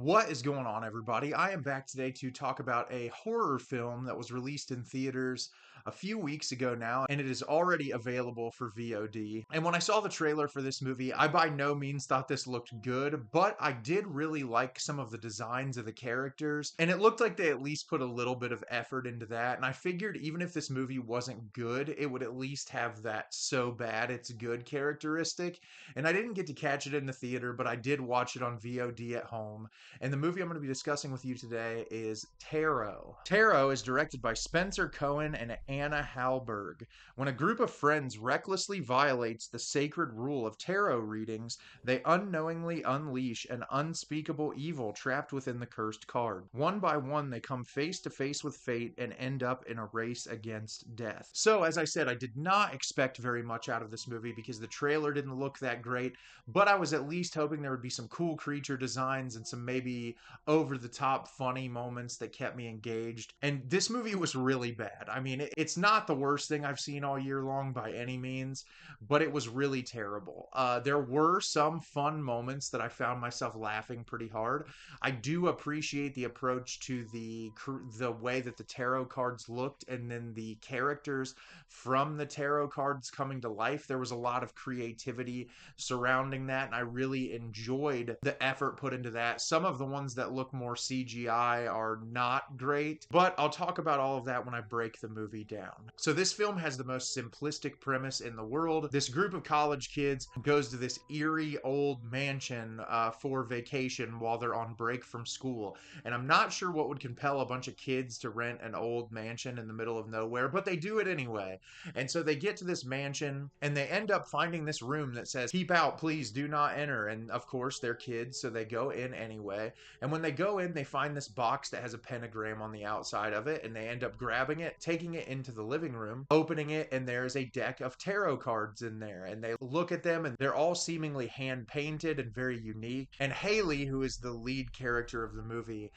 What is going on, everybody? I am back today to talk about a horror film that was released in theaters a few weeks ago now, and it is already available for VOD. And when I saw the trailer for this movie, I by no means thought this looked good, but I did really like some of the designs of the characters, and it looked like they at least put a little bit of effort into that. And I figured even if this movie wasn't good, it would at least have that so bad it's good characteristic. And I didn't get to catch it in the theater, but I did watch it on VOD at home. And the movie I'm going to be discussing with you today is Tarot. Tarot is directed by Spenser, Cohen, and Anna Halberg. When a group of friends recklessly violates the sacred rule of tarot readings, they unknowingly unleash an unspeakable evil trapped within the cursed card. One by one, they come face to face with fate and end up in a race against death. So, as I said, I did not expect very much out of this movie because the trailer didn't look that great, but I was at least hoping there would be some cool creature designs and some maybe over the top funny moments that kept me engaged. And this movie was really bad. I mean, it's not the worst thing I've seen all year long by any means, but it was really terrible. There were some fun moments that I found myself laughing pretty hard. I do appreciate the approach to the way that the tarot cards looked and then the characters from the tarot cards coming to life. There was a lot of creativity surrounding that, and I really enjoyed the effort put into that. Some of the ones that look more CGI are not great, but I'll talk about all of that when I break the movie down. So this film has the most simplistic premise in the world. This group of college kids goes to this eerie old mansion for vacation while they're on break from school, and I'm not sure what would compel a bunch of kids to rent an old mansion in the middle of nowhere, but they do it anyway. And so they get to this mansion and they end up finding this room that says, "Keep out, please do not enter." And of course, they're kids, so they go in anyway. And when they go in, they find this box that has a pentagram on the outside of it, and they end up grabbing it, taking it into the living room, opening it, and there's a deck of tarot cards in there. And they look at them, and they're all seemingly hand painted and very unique. And Haley, who is the lead character of the movie,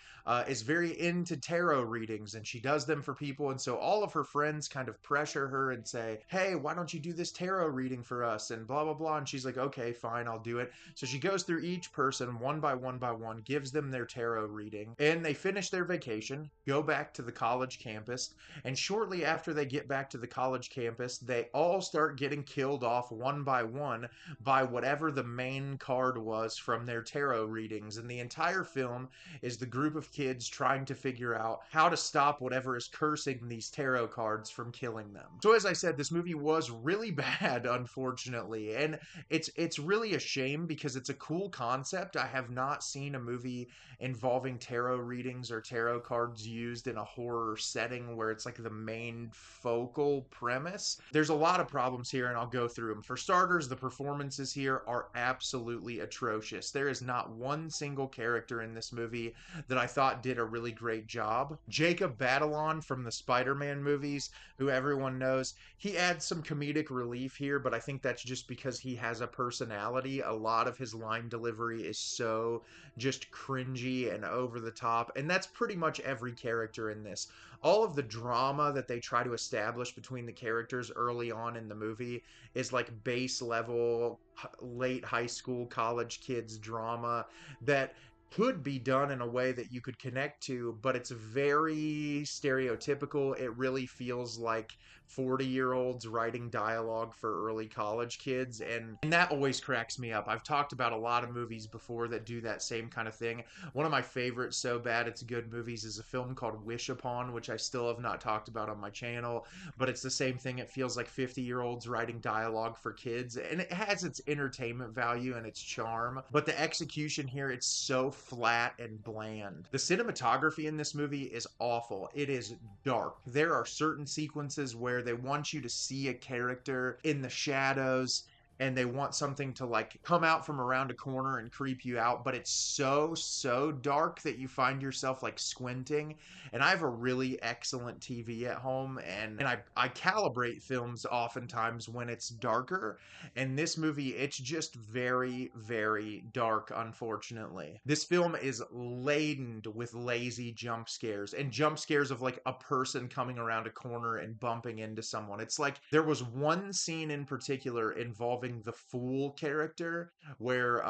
is very into tarot readings, and she does them for people. And so all of her friends kind of pressure her and say, "Hey, why don't you do this tarot reading for us?" And blah, blah, blah. And she's like, "Okay, fine, I'll do it." So she goes through each person one by one, gives them their tarot reading, and they finish their vacation, go back to the college campus, and shortly after they get back to the college campus, they all start getting killed off one by whatever the main card was from their tarot readings. And the entire film is the group of kids trying to figure out how to stop whatever is cursing these tarot cards from killing them. So as I said, this movie was really bad, unfortunately, and it's really a shame because it's a cool concept. I have not seen a movie involving tarot readings or tarot cards used in a horror setting where it's like the main focal premise. There's a lot of problems here, and I'll go through them. For starters, the performances here are absolutely atrocious. There is not one single character in this movie that I thought did a really great job. Jacob Batalon from the Spider-Man movies, who everyone knows, he adds some comedic relief here, but I think that's just because he has a personality. A lot of his line delivery is so just cringy and over the top, and that's pretty much every character in this. All of the drama that they try to establish between the characters early on in the movie is like base level, late high school, college kids drama that could be done in a way that you could connect to, but it's very stereotypical. It really feels like 40-year-olds writing dialogue for early college kids, and that always cracks me up. I've talked about a lot of movies before that do that same kind of thing. One of my favorite so bad it's good movies is a film called Wish Upon, which I still have not talked about on my channel, but it's the same thing. It feels like 50-year-olds writing dialogue for kids, and it has its entertainment value and its charm, but the execution here, it's so flat and bland. The cinematography in this movie is awful. It is dark. There are certain sequences where they want you to see a character in the shadows, and they want something to like come out from around a corner and creep you out, but it's so dark that you find yourself like squinting. And I have a really excellent TV at home, and I calibrate films oftentimes when it's darker, and this movie, it's just very dark, unfortunately. This film is laden with lazy jump scares, and jump scares of like a person coming around a corner and bumping into someone. It's like there was one scene in particular involving involving the Fool character, where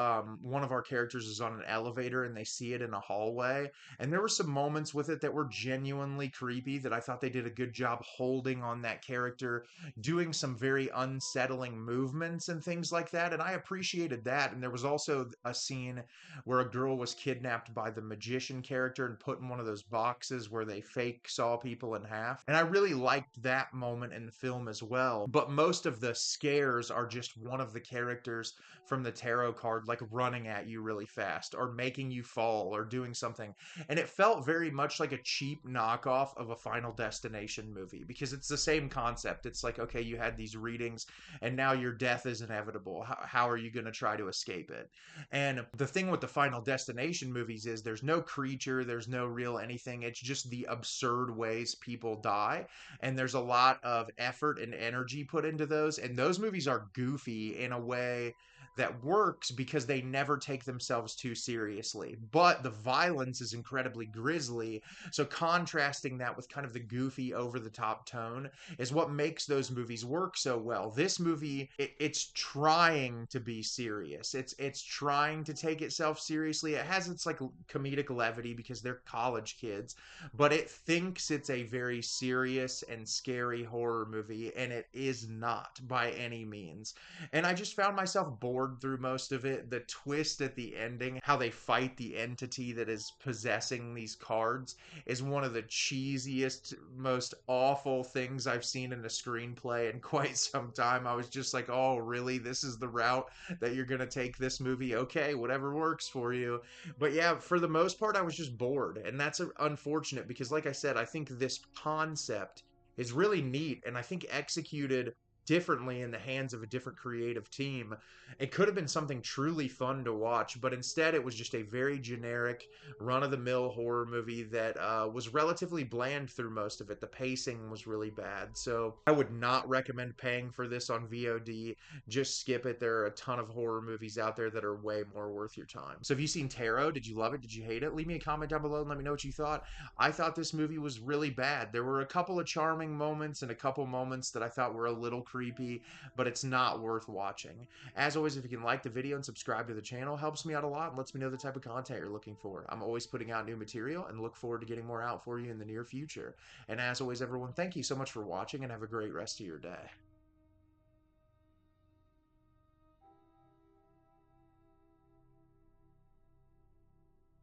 one of our characters is on an elevator and they see it in a hallway. And there were some moments with it that were genuinely creepy that I thought they did a good job holding on that character, doing some very unsettling movements and things like that. And I appreciated that. And there was also a scene where a girl was kidnapped by the magician character and put in one of those boxes where they fake saw people in half. And I really liked that moment in the film as well. But most of the scares are just one of the characters from the tarot card, like running at you really fast or making you fall or doing something. And it felt very much like a cheap knockoff of a Final Destination movie because it's the same concept. It's like, okay, you had these readings and now your death is inevitable. How are you going to try to escape it? And the thing with the Final Destination movies is there's no creature, there's no real anything. It's just the absurd ways people die. And there's a lot of effort and energy put into those. And those movies are goofy in a way that works because they never take themselves too seriously. But the violence is incredibly grisly. So contrasting that with kind of the goofy, over the top tone is what makes those movies work so well. This movie, it's trying to be serious. It's trying to take itself seriously. It has its like comedic levity because they're college kids, but it thinks it's a very serious and scary horror movie, and it is not by any means. And I just found myself bored through most of it. The twist at the ending, how they fight the entity that is possessing these cards, is one of the cheesiest, most awful things I've seen in a screenplay in quite some time. I was just like, oh, really? This is the route that you're going to take this movie? Okay, whatever works for you. But yeah, for the most part, I was just bored. And that's unfortunate because, like I said, I think this concept is really neat and I think executed differently in the hands of a different creative team. It could have been something truly fun to watch, but instead it was just a very generic, run of the mill horror movie that was relatively bland through most of it. The pacing was really bad. So I would not recommend paying for this on VOD. Just skip it. There are a ton of horror movies out there that are way more worth your time. So have you seen Tarot? Did you love it? Did you hate it? Leave me a comment down below and let me know what you thought. I thought this movie was really bad. There were a couple of charming moments and a couple moments that I thought were a little creepy, but it's not worth watching. As always, if you can like the video and subscribe to the channel, helps me out a lot and lets me know the type of content you're looking for. I'm always putting out new material and look forward to getting more out for you in the near future. And as always, everyone, thank you so much for watching and have a great rest of your day.